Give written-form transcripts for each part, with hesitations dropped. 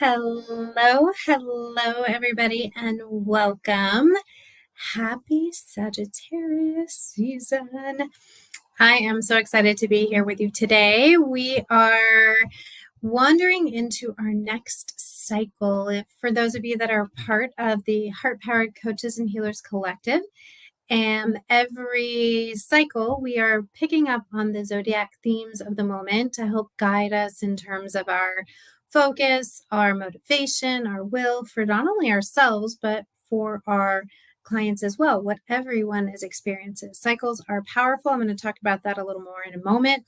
Hello, everybody, and welcome. Happy Sagittarius season. I am so excited to be here with you today. We are wandering into our next cycle. For those of you that are part of the Heart Powered Coaches and Healers Collective, and every cycle, we are picking up on the zodiac themes of the moment to help guide us in terms of our focus, our motivation, our will for not only ourselves, but for our clients as well, what everyone is experiencing. Cycles are powerful. I'm going to talk about that a little more in a moment,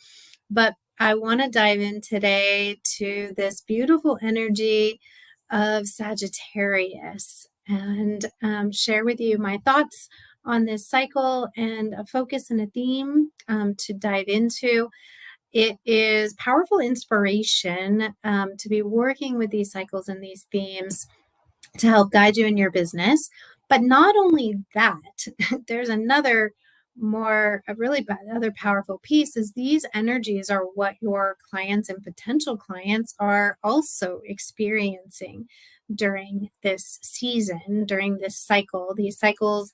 but I want to dive in today to this beautiful energy of Sagittarius and share with you my thoughts on this cycle and a focus and a theme to dive into. It is powerful inspiration to be working with these cycles and these themes to help guide you in your business. But not only that, there's another other powerful piece is these energies are what your clients and potential clients are also experiencing during this season, during this cycle. These cycles,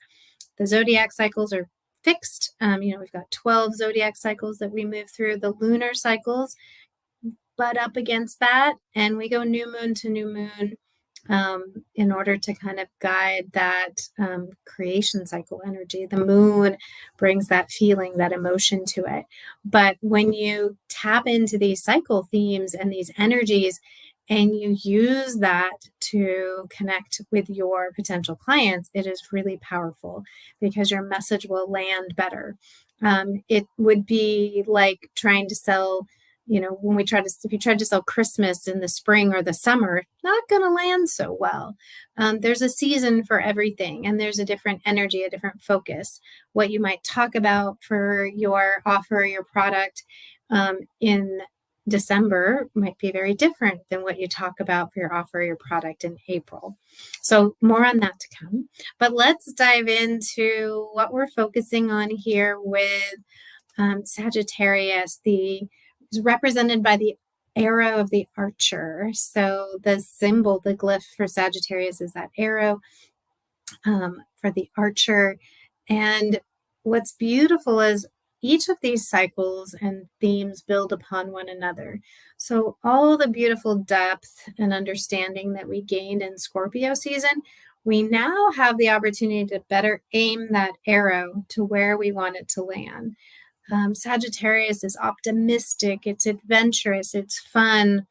the zodiac cycles are fixed. We've got 12 zodiac cycles that we move through. The lunar cycles butt up against that, and we go new moon to new moon in order to kind of guide that creation cycle energy. The moon brings that feeling, that emotion to it. But when you tap into these cycle themes and these energies, and you use that to connect with your potential clients, it is really powerful because your message will land better. It would be like trying to sell, if you tried to sell Christmas in the spring or the summer, not going to land so well. There's a season for everything, and there's a different energy, a different focus. What you might talk about for your offer, your product in December might be very different than what you talk about for your offer, your product in April. So more on that to come. But let's dive into what we're focusing on here with Sagittarius. Is represented by the arrow of the archer. So the symbol, the glyph for Sagittarius is that arrow for the archer. And what's beautiful is each of these cycles and themes build upon one another. So all the beautiful depth and understanding that we gained in Scorpio season, we now have the opportunity to better aim that arrow to where we want it to land. Sagittarius is optimistic, it's adventurous, it's fun,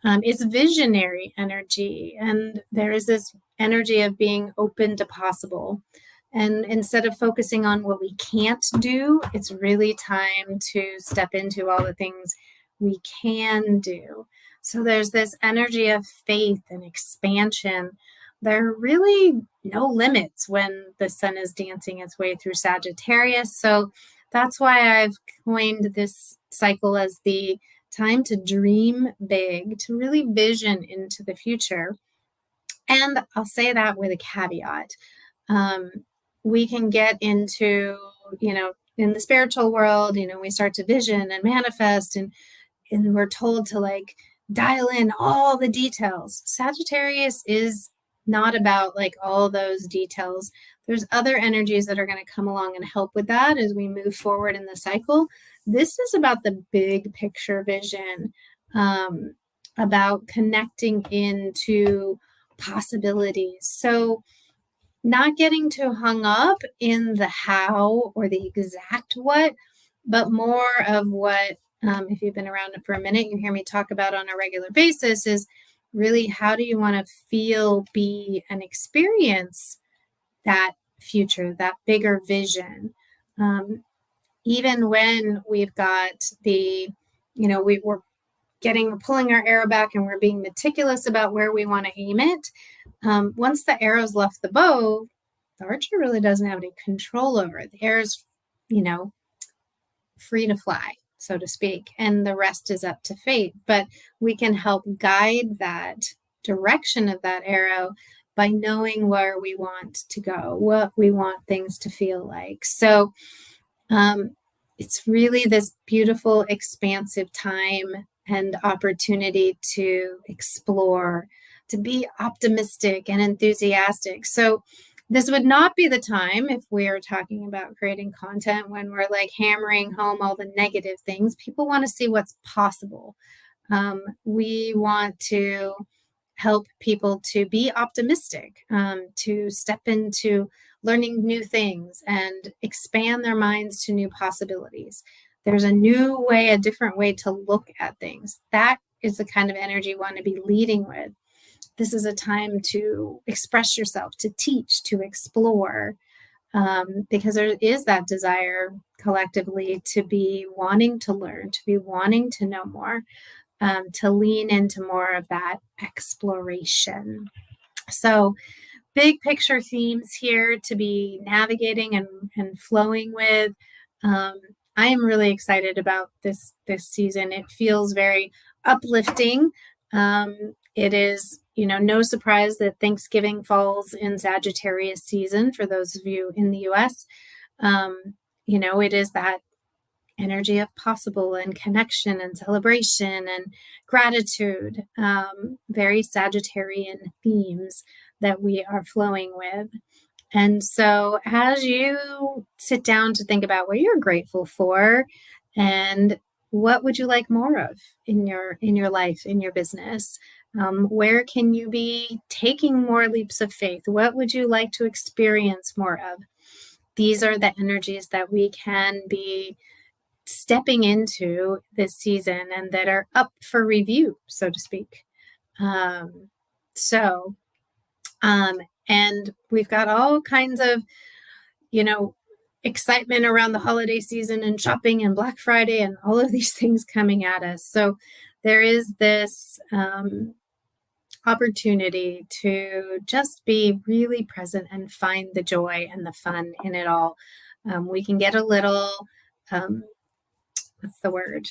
it's visionary energy, and there is this energy of being open to possible. And instead of focusing on what we can't do, it's really time to step into all the things we can do. So there's this energy of faith and expansion. There are really no limits when the sun is dancing its way through Sagittarius. So that's why I've coined this cycle as the time to dream big, to really vision into the future. And I'll say that with a caveat. We can get into, in the spiritual world, we start to vision and manifest and we're told to dial in all the details. Sagittarius is not about all those details. There's other energies that are going to come along and help with that as we move forward in the cycle. This is about the big picture vision, about connecting into possibilities. So not getting too hung up in the how or the exact what, but more of what, if you've been around for a minute, you hear me talk about on a regular basis, is really how do you want to feel, be, and experience that future, that bigger vision. Even when we've got we're pulling our arrow back and we're being meticulous about where we want to aim it. Once the arrow's left the bow, the archer really doesn't have any control over it. The arrow's, free to fly, so to speak, and the rest is up to fate. But we can help guide that direction of that arrow by knowing where we want to go, what we want things to feel like. So it's really this beautiful, expansive time and opportunity to explore be optimistic and enthusiastic. So this would not be the time if we are talking about creating content when we're like hammering home all the negative things. People want to see what's possible. We want to help people to be optimistic, to step into learning new things and expand their minds to new possibilities. There's a new way, a different way to look at things. That is the kind of energy you want to be leading with. This is a time to express yourself, to teach, to explore, because there is that desire collectively to be wanting to learn, to be wanting to know more, to lean into more of that exploration. So big picture themes here to be navigating and flowing with. I am really excited about this season. It feels very uplifting. It is, no surprise that Thanksgiving falls in Sagittarius season for those of you in the US. It is that energy of possible and connection and celebration and gratitude, very Sagittarian themes that we are flowing with. And so as you sit down to think about what you're grateful for and what would you like more of in your life, in your business, where can you be taking more leaps of faith? What would you like to experience more of? These are the energies that we can be stepping into this season and that are up for review, so to speak. And we've got all kinds of, excitement around the holiday season and shopping and Black Friday and all of these things coming at us. So there is this opportunity to just be really present and find the joy and the fun in it all. We can get a little, what's the word?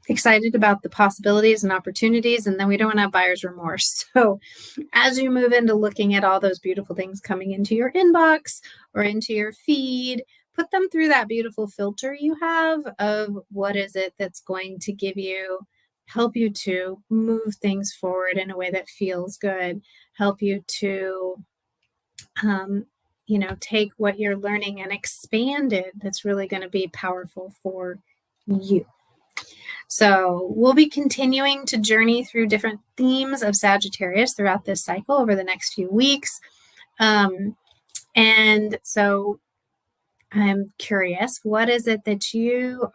Excited about the possibilities and opportunities, and then we don't have buyer's remorse. So as you move into looking at all those beautiful things coming into your inbox or into your feed, put them through that beautiful filter you have of what is it that's going to help you to move things forward in a way that feels good, help you to take what you're learning and expand it. That's really going to be powerful for you. So we'll be continuing to journey through different themes of Sagittarius throughout this cycle over the next few weeks. And so I'm curious, what is it that you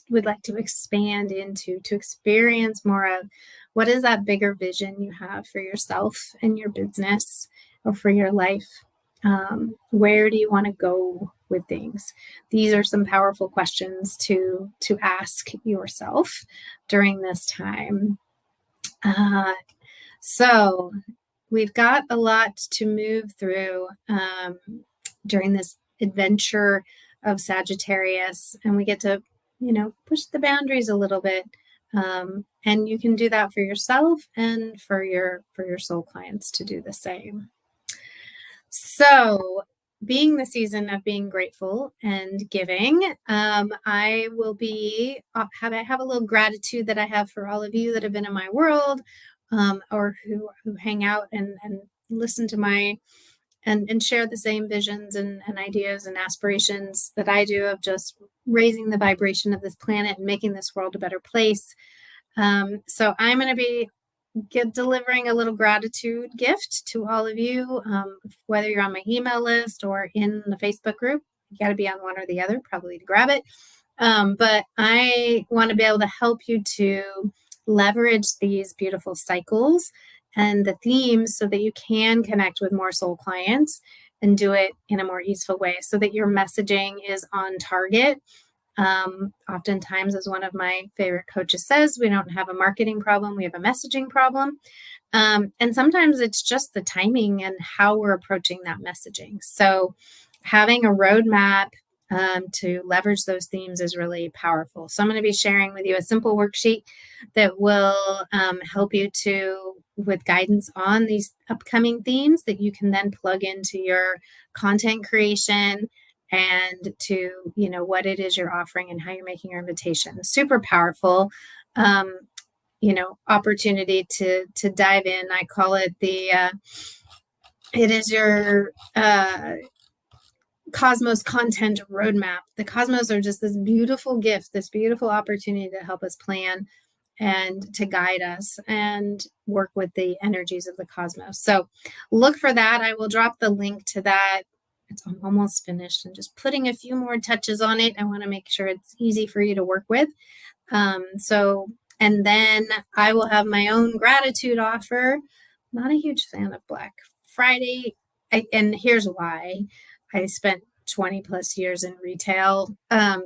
would like to expand into, to experience more of? What is that bigger vision you have for yourself and your business or for your life? Where do you want to go with things? These are some powerful questions to ask yourself during this time. So we've got a lot to move through during this adventure of Sagittarius, and we get to, push the boundaries a little bit. And you can do that for yourself and for your soul clients to do the same. So being the season of being grateful and giving, I will have a little gratitude that I have for all of you that have been in my world, or who hang out and listen to and share the same visions and ideas and aspirations that I do of just raising the vibration of this planet and making this world a better place. So I'm going to be delivering a little gratitude gift to all of you, whether you're on my email list or in the Facebook group. You got to be on one or the other, probably, to grab it. But I want to be able to help you to leverage these beautiful cycles and the themes so that you can connect with more soul clients and do it in a more easeful way so that your messaging is on target. Oftentimes, as one of my favorite coaches says, we don't have a marketing problem, we have a messaging problem. And sometimes it's just the timing and how we're approaching that messaging. So having a roadmap to leverage those themes is really powerful. So I'm going to be sharing with you a simple worksheet that will help you with guidance on these upcoming themes that you can then plug into your content creation and to, what it is you're offering and how you're making your invitation. Super powerful. opportunity to dive in. I call it it is your Cosmos content roadmap. The Cosmos are just this beautiful gift, this beautiful opportunity to help us plan and to guide us and work with the energies of the cosmos. So look for that. I will drop the link to that. It's almost finished. I'm just putting a few more touches on it. I want to make sure it's easy for you to work with. And then I will have my own gratitude offer. Not a huge fan of Black Friday. And here's why. I spent 20 plus years in retail,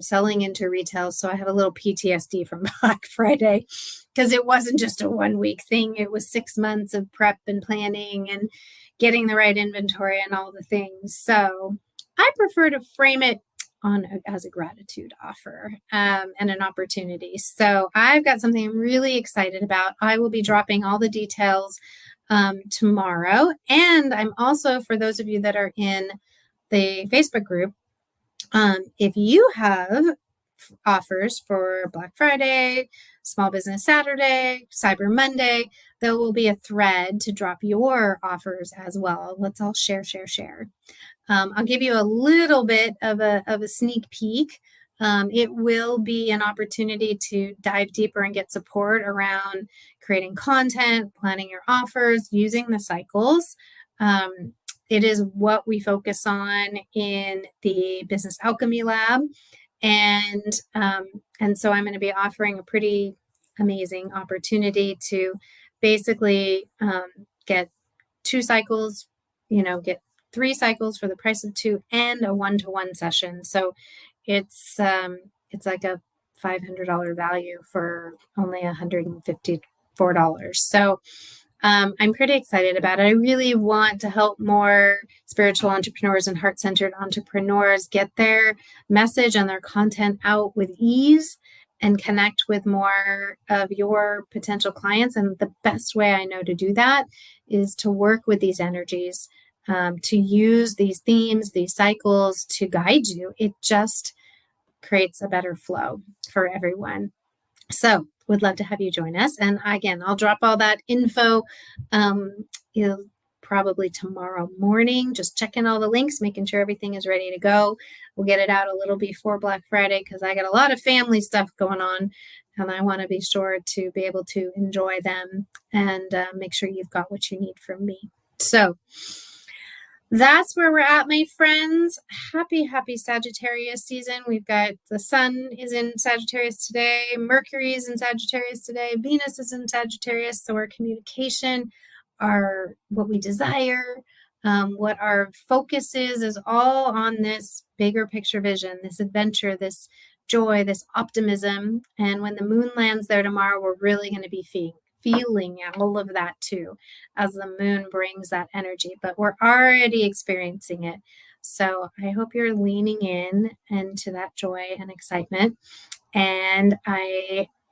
selling into retail. So I have a little PTSD from Black Friday because it wasn't just a 1 week thing. It was 6 months of prep and planning and getting the right inventory and all the things. So I prefer to frame it as a gratitude offer and an opportunity. So I've got something I'm really excited about. I will be dropping all the details tomorrow. And I'm also, for those of you that are in the Facebook group, if you have offers for Black Friday, Small Business Saturday, Cyber Monday, there will be a thread to drop your offers as well. Let's all share. I'll give you a little bit of a sneak peek. It will be an opportunity to dive deeper and get support around creating content, planning your offers, using the cycles. It is what we focus on in the Business Alchemy Lab. And so I'm going to be offering a pretty amazing opportunity to basically get 2 cycles, get 3 cycles for the price of 2 and a 1-to-1 session. So it's like a $500 value for only $154. So I'm pretty excited about it. I really want to help more spiritual entrepreneurs and heart-centered entrepreneurs get their message and their content out with ease and connect with more of your potential clients. And the best way I know to do that is to work with these energies, to use these themes, these cycles to guide you. It just creates a better flow for everyone. So would love to have you join us. And again, I'll drop all that info probably tomorrow morning, just checking all the links, making sure everything is ready to go. We'll get it out a little before Black Friday because I got a lot of family stuff going on and I want to be sure to be able to enjoy them and make sure you've got what you need from me. So that's where we're at, my friends. Happy Sagittarius season. We've got the sun is in Sagittarius today. Mercury is in Sagittarius today. Venus is in Sagittarius. So our communication, what we desire, what our focus is all on this bigger picture vision, this adventure, this joy, this optimism. And when the moon lands there tomorrow, we're really going to be feeling all of that too, as the moon brings that energy, but we're already experiencing it. So I hope you're leaning in into that joy and excitement. And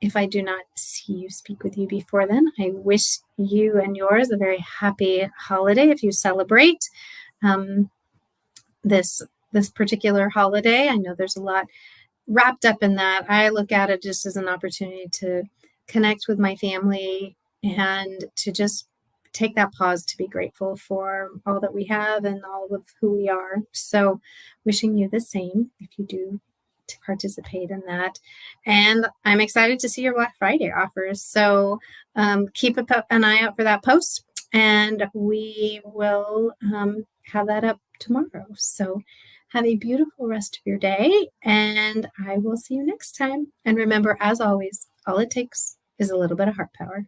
if I do not see you, speak with you before then, I wish you and yours a very happy holiday if you celebrate this particular holiday. I know there's a lot wrapped up in that. I look at it just as an opportunity to connect with my family and to just take that pause to be grateful for all that we have and all of who we are. So wishing you the same if you do to participate in that. And I'm excited to see your Black Friday offers. So keep an eye out for that post and we will have that up tomorrow. So have a beautiful rest of your day and I will see you next time. And remember, as always, all it takes is a little bit of heart power.